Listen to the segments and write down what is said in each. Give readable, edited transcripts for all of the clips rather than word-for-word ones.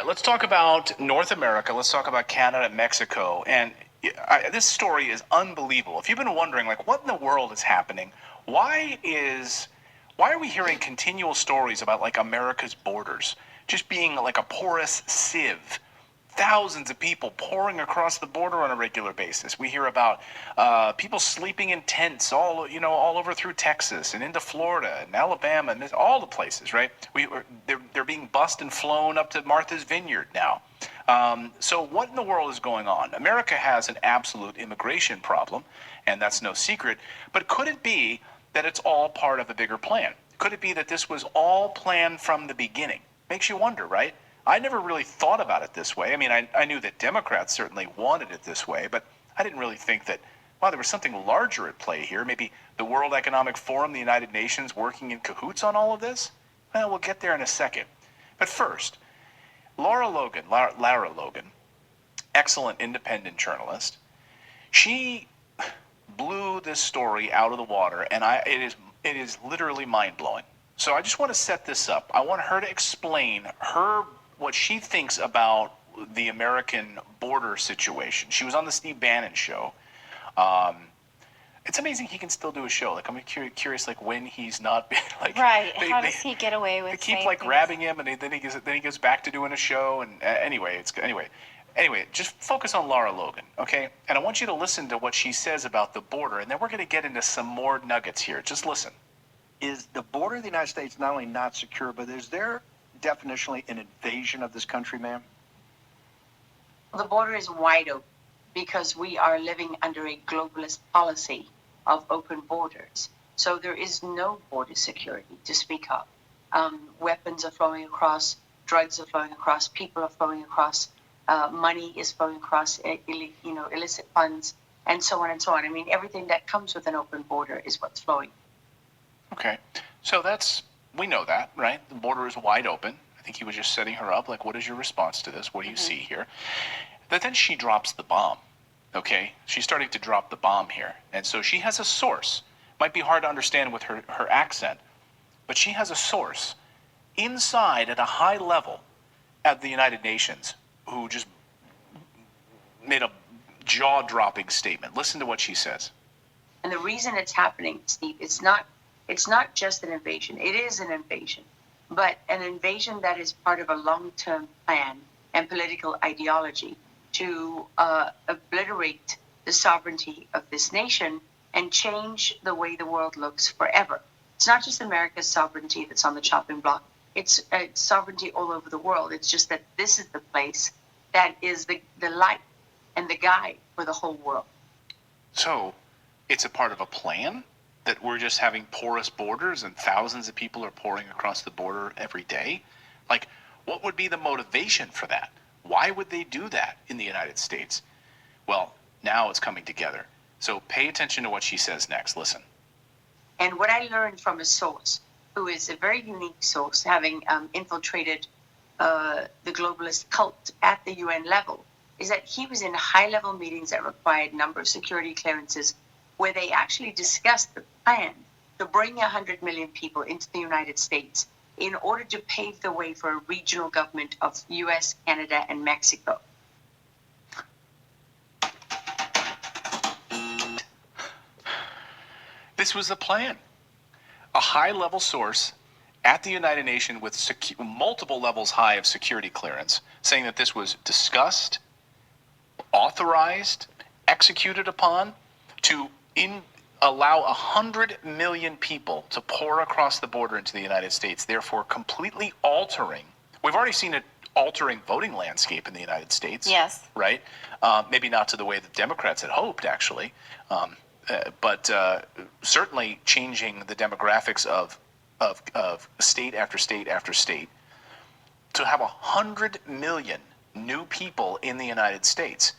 Let's talk about North America. Let's talk about Canada and Mexico. And this story is unbelievable. If you've been wondering, like, what in the world is happening? Why are we hearing continual stories about like America's borders just being like a porous sieve? Thousands of people pouring across the border on a regular basis. We hear about people sleeping in tents all over through Texas and into Florida and Alabama and all the places, right? They're being bussed and flown up to Martha's Vineyard now. So what in the world is going on? America has an absolute immigration problem, and that's no secret. But could it be that it's all part of a bigger plan? Could it be that this was all planned from the beginning? Makes you wonder, right? I never really thought about it this way. I mean, I knew that Democrats certainly wanted it this way, but I didn't really think that, wow, there was something larger at play here. Maybe the World Economic Forum, the United Nations, working in cahoots on all of this? Well, we'll get there in a second. But first, Lara Logan, excellent independent journalist, she blew this story out of the water, and it is literally mind-blowing. So I just want to set this up. I want her to explain what she thinks about the American border situation. She was on the Steve Bannon show. It's amazing he can still do a show. Like, I'm curious, like, when he's not been like. Right. How does he get away with? They keep like grabbing him, and then he goes back to doing a show. And anyway, just focus on Lara Logan, okay? And I want you to listen to what she says about the border, and then we're going to get into some more nuggets here. Just listen. Is the border of the United States not only not secure, but is there definitionally an invasion of this country, ma'am? The border is wide open because we are living under a globalist policy of open borders. So there is no border security to speak of. Weapons are flowing across, drugs are flowing across, people are flowing across, money is flowing across, illicit funds, and so on and so on. I mean, everything that comes with an open border is what's flowing. Okay, so we know that, right? The border is wide open. I think he was just setting her up, like, what is your response to this? What do you see here? But then she drops the bomb, okay? She's starting to drop the bomb here. And so she has a source. Might be hard to understand with her accent, but she has a source inside at a high level at the United Nations who just made a jaw-dropping statement. Listen to what she says. And the reason it's happening, Steve, it's not just an invasion. It is an invasion, but an invasion that is part of a long-term plan and political ideology to obliterate the sovereignty of this nation and change the way the world looks forever. It's not just America's sovereignty that's on the chopping block. It's sovereignty all over the world. It's just that this is the place that is the light and the guide for the whole world. So it's a part of a plan? That we're just having porous borders and thousands of people are pouring across the border every day? Like, what would be the motivation for that? Why would they do that in the United States? Well, now it's coming together. So pay attention to what she says next. Listen. And what I learned from a source who is a very unique source, having infiltrated the globalist cult at the UN level, is that he was in high-level meetings that required a number of security clearances where they actually discussed the plan to bring 100 million people into the United States in order to pave the way for a regional government of US, Canada, and Mexico. This was the plan. A high-level source at the United Nations with multiple levels high of security clearance saying that this was discussed, authorized, executed upon to allow 100 million people to pour across the border into the United States, therefore completely altering. We've already seen it altering voting landscape in the United States. Yes. Right? Maybe not to the way the Democrats had hoped, actually, but certainly changing the demographics of state after state after state. To have 100 million new people in the United States.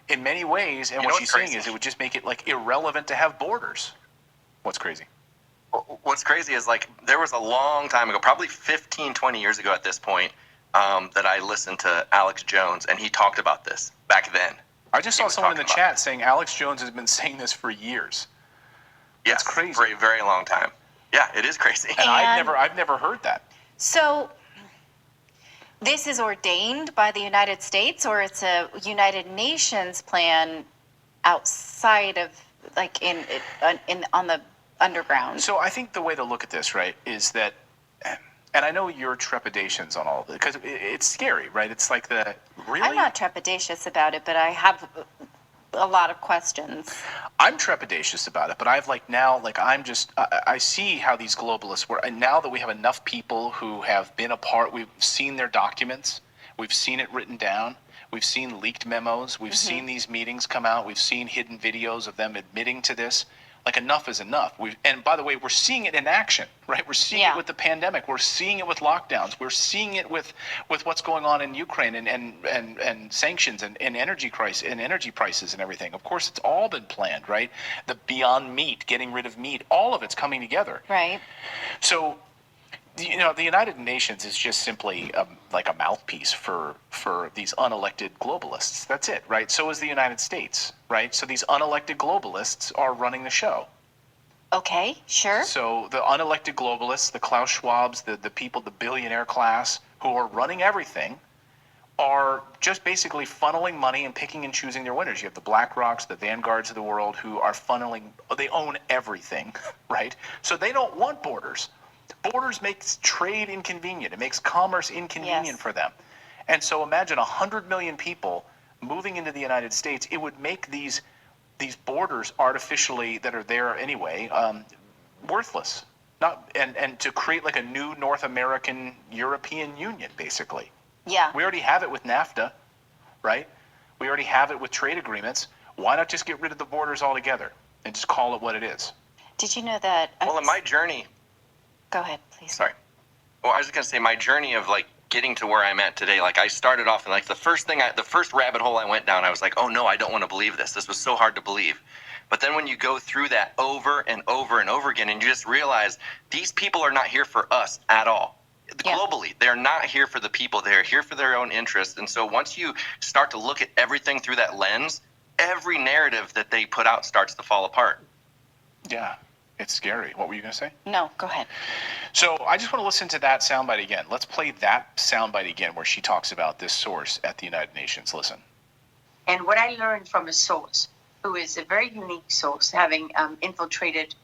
In many ways, and what she's saying is it would just make it like irrelevant to have borders. What's crazy? What's crazy is, like, there was a long time ago, probably 15, 20 years ago at this point, that I listened to Alex Jones, and he talked about this back then. I just saw someone in the chat saying Alex Jones has been saying this for years. Yes, that's crazy. For a very long time. Yeah, it is crazy. And I've never heard that. So this is ordained by the United States, or it's a United Nations plan outside of, like, in on the underground? So I think the way to look at this, right, is that, and I know your trepidations on all of it, because it's scary, right? It's like really? I'm not trepidatious about it, but I have a lot of questions. I'm trepidatious about it, but I see how these globalists work. And now that we have enough people who have been a part, we've seen their documents, we've seen it written down, we've seen leaked memos, we've seen these meetings come out, we've seen hidden videos of them admitting to this. Like, enough is enough. And by the way, we're seeing it in action, right? We're seeing it with the pandemic. We're seeing it with lockdowns. We're seeing it with what's going on in Ukraine and sanctions and energy crisis and energy prices and everything. Of course, it's all been planned, right? The Beyond Meat, getting rid of meat, all of it's coming together. Right. So, the United Nations is just simply like a mouthpiece for these unelected globalists. That's it, right? So is the United States, right? So these unelected globalists are running the show. Okay, sure. So the unelected globalists, the Klaus Schwabs, the people, the billionaire class who are running everything, are just basically funneling money and picking and choosing their winners. You have the BlackRocks, the Vanguards of the world who are funneling, they own everything, right? So they don't want borders. Borders makes trade inconvenient. It makes commerce inconvenient for them. And so imagine 100 million people moving into the United States. It would make these borders artificially that are there anyway worthless. And to create like a new North American European Union, basically. Yeah. We already have it with NAFTA, right? We already have it with trade agreements. Why not just get rid of the borders altogether and just call it what it is? Did you know that? Well, in my journey, Go ahead, please. sorry. Well, I was just gonna say my journey of like getting to where I'm at today. Like I started off and like the first rabbit hole I went down, I was like, oh no, I don't want to believe this. This was so hard to believe. But then when you go through that over and over and over again, and you just realize these people are not here for us at all. Globally, they're not here for the people. They're here for their own interests. And so once you start to look at everything through that lens, every narrative that they put out starts to fall apart. Yeah, it's scary. What were you going to say? No, go ahead. So I just want to listen to that soundbite again. Let's play that soundbite again where she talks about this source at the United Nations. Listen. And what I learned from a source who is a very unique source, having infiltrated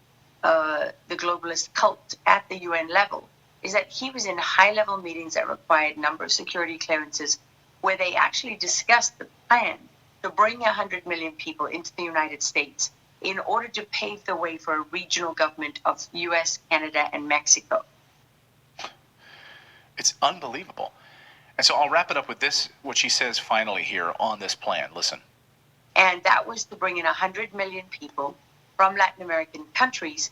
the globalist cult at the UN level, is that he was in high-level meetings that required a number of security clearances where they actually discussed the plan to bring 100 million people into the United States in order to pave the way for a regional government of US, Canada, and Mexico. It's unbelievable. And so I'll wrap it up with this, what she says finally here on this plan. Listen. And that was to bring in 100 million people from Latin American countries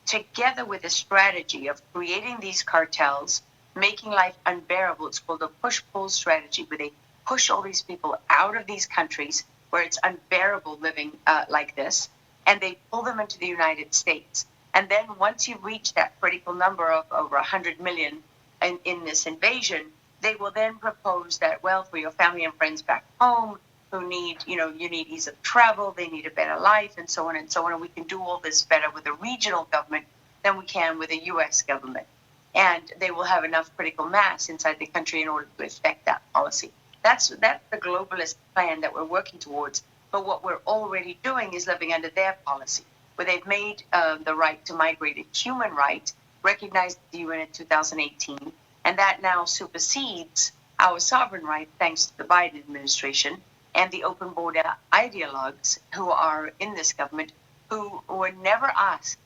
together with a strategy of creating these cartels, making life unbearable. It's called a push-pull strategy, where they push all these people out of these countries where it's unbearable living like this, and they pull them into the United States. And then once you reach that critical number of over 100 million in this invasion, they will then propose that, well, for your family and friends back home who need, you need ease of travel, they need a better life, and so on and so on. And we can do all this better with a regional government than we can with a U.S. government. And they will have enough critical mass inside the country in order to effect that policy. That's the globalist plan that we're working towards. But what we're already doing is living under their policy, where they've made the right to migrate a human right, recognized the UN in 2018, and that now supersedes our sovereign right, thanks to the Biden administration and the open border ideologues who are in this government, who were never asked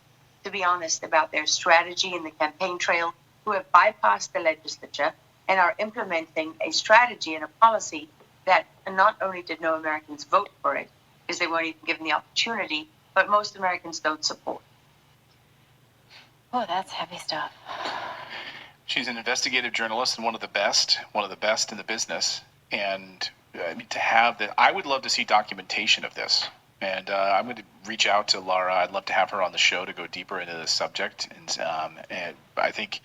to be honest about their strategy in the campaign trail, who have bypassed the legislature and are implementing a strategy and a policy that not only did no Americans vote for it, because they weren't even given the opportunity, but most Americans don't support. Oh, that's heavy stuff. She's an investigative journalist and one of the best in the business. And I mean, to have that, I would love to see documentation of this. And I'm going to reach out to Laura. I'd love to have her on the show to go deeper into this subject. And I think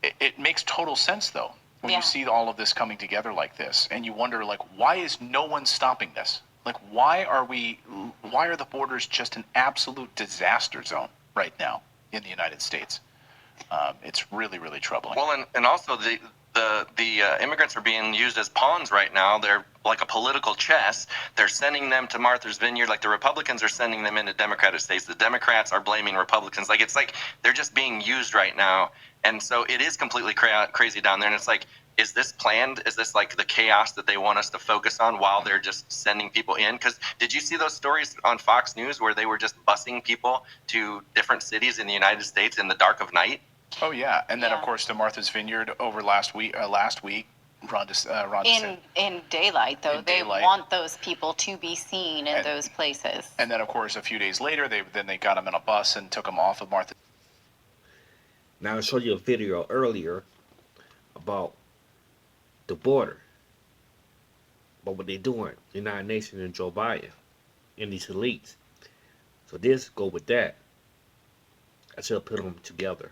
it makes total sense, though, when you see all of this coming together like this, and you wonder, like, why is no one stopping this? Like, why are the borders just an absolute disaster zone right now in the United States? It's really, really troubling. Well, and also the immigrants are being used as pawns right now. They're like a political chess. They're sending them to Martha's Vineyard. Like the Republicans are sending them into Democratic states. The Democrats are blaming Republicans. Like it's like they're just being used right now. And so it is completely crazy down there. And it's like, is this planned? Is this like the chaos that they want us to focus on while they're just sending people in? Because did you see those stories on Fox News where they were just busing people to different cities in the United States in the dark of night? Oh yeah, and then of Yeah. course to Martha's Vineyard over last week. Ron In daylight, though, In they daylight. want those people to be seen in And- those places. and then of course a few days later they got him in a bus and took him off of Martha. Now I showed you a video earlier about the border, about what they're doing, the United Nations and Joe Biden and these elites. So this go with that. I should have put them together.